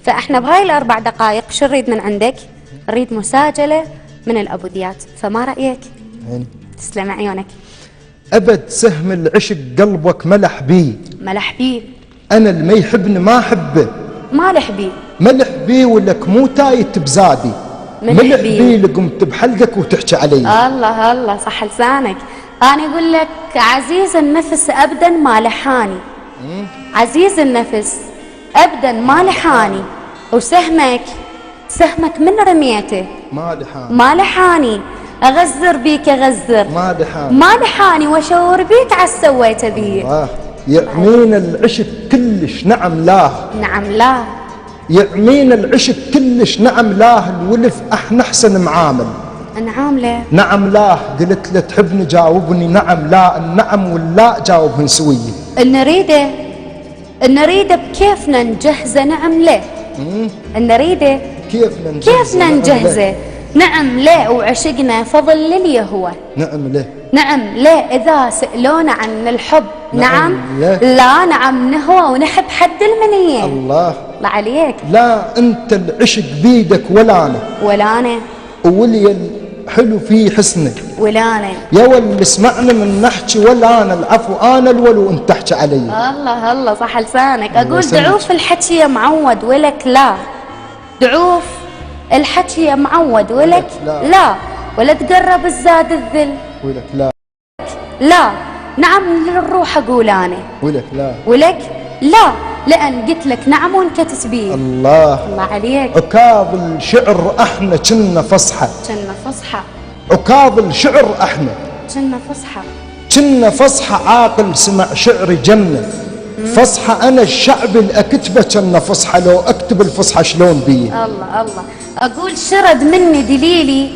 فاحنا بهاي الاربع دقائق شو نريد من عندك؟ نريد مساجله من الابوديات، فما رايك؟ يعني تسلم عيونك. ابد سهم العشق قلبك ملح بيه. ملح بيه؟ انا اللي ما يحبني ما احبه. مالح بيه؟ ملح بيه ولك مو تايت بزادي. ملح بيه اللي قمت بحلقك وتحكي علي. الله الله صح لسانك. انا اقول لك عزيز النفس ابدا ما لحاني. عزيز النفس ابدا ما لحاني، وسهمك من رميته ما لحاني. اغزر بيك اغزر ما لحاني، واشور بيك عالسويته بيه. يعمين العشق كلش نعم لاه. نعم لاه. يعمين العشق كلش نعم لاه. الولف احنا احسن معامل. نعم له. نعم لاه. قلت له تحبني جاوبني نعم لا. النعم واللا جاوبهن سويه. نريده بكيفنا نجهزه. نعم له. نريده كيفنا نجهزه. نعم له وعشقنا فضل للي هو. نعم له. نعم له إذا سألونا عن الحب نعم لا نعم نهوى ونحب حد المنية. الله عليك. لا أنت العشق بيدك ولا أنا ولي الحلو في حسنك ولا أنا يا ولي اسمعنا من نحكي ولا أنا العفو أنا الولو أنت تحكي علي. الله الله صح لسانك. أقول دعوف الحكي يا معود ولك لا. دعوف الحكي يا معود ولك لا. ولا تقرب الزاد الذل ولك لا. نعم للروح أقول أنا ولك لا. لأن قلت لك نعم وانكتت بيه. الله عليك. عكاظ الشعر احنا كنا فصحى. عكاظ الشعر احنا كنا فصحى. عاقل سمع شعري جنة. فصحى انا الشعب اللي اكتبه كنا فصحى. لو اكتب الفصحى شلون بيه. الله الله. اقول شرد مني دليلي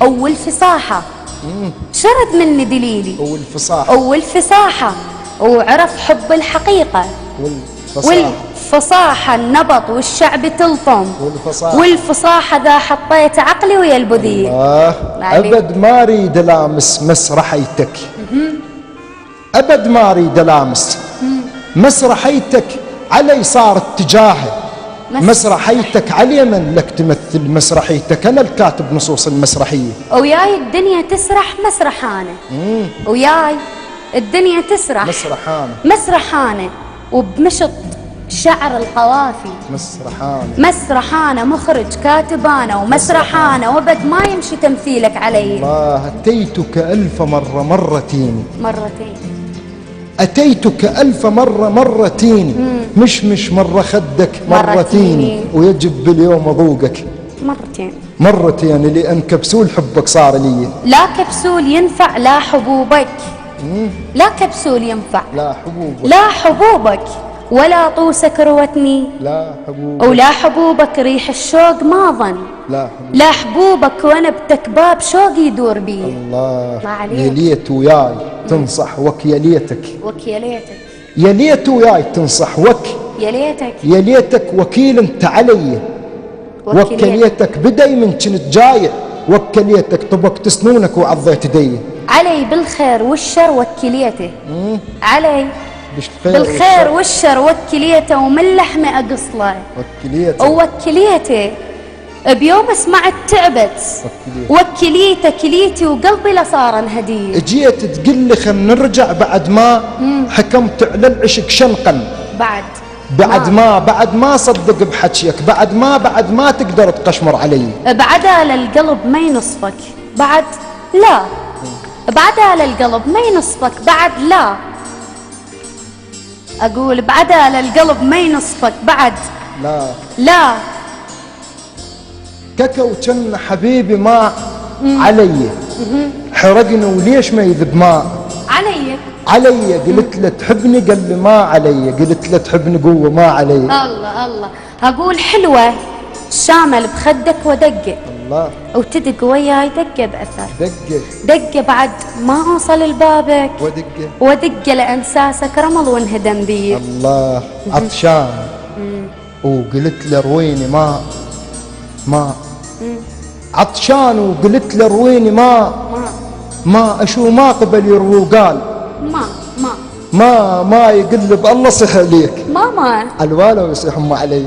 اول فصاحة. شرد مني دليلي اول فصاحة. وعرف حب الحقيقة والفصاحة النبط والشعب تلطم. والفصاحة ذا حطيت عقلي ويا البذيء. أبد ما أريد ألامس مسرحيتك. أبد ما أريد ألامس مسرحيتك. علي صار اتجاهه. مسرحيتك علي من لك تمثل مسرحيتك. أنا الكاتب نصوص المسرحية. وياي الدنيا تسرح مسرحانة. وياي الدنيا تسرح مسرحانة. وبمشط شعر القوافي مسرحانة. مخرج كاتبانة ومسرحانة. وبد ما يمشي تمثيلك علي. الله أتيتك ألف مرة مرتين. أتيتك ألف مرة مرتين. مش مرة خدك مرتين. ويجب باليوم أذوقك مرتين لأن كبسول حبك صار لي. لا كبسول ينفع لا حبوبك. لا كبسول ينفع لا حبوبك. ولا طوسك روتني ولا حبوبك. ريح الشوق ما ظن لا حبوبك. ونبتك باب شوق يدور بي. الله يا ليت وياي تنصح وك يا ليتك. يا ليت وياي تنصح وك يا ليتك. وكيل انت علي وكليتك. بدي من كنت جايع وكليتك. طبقت سنونك وعضيت دي. علي بالخير والشر وكليته. علي بالخير والشر وكليته. ومن لحمه اقصله وكليته. بيوم سمعت تعبت وكليته كليتي. وقلبي لصار انهديه. جيت تقول لي خلينا نرجع بعد ما حكمت على العشق شنقا. بعد ما صدق بحكيك. بعد ما تقدر تقشمر علي. بعدها للقلب ما ينصفك بعد لا. بعدها للقلب ما ينصفك بعد لا. أقول بعدها للقلب ما ينصفك بعد لا. ككو كان حبيبي ما علي. حرقني وليش ما يذب ماء علي. قلت له تحبني قال لي ما علي. قلت له تحبني قوة ما علي. الله. أقول حلوة شامل بخدك ودقة. الله. وتدق وياي دقة بأثر. دقة بعد ما أوصل لبابك. ودقة لأنساسك رمل وانهدم بي. الله. عطشان وقلت له رويني ماء. عطشان وقلت له رويني ماء. اشو ما قبل يروي. قال ما يقلب الله صح عليك. ماما الوالو يصيح علي.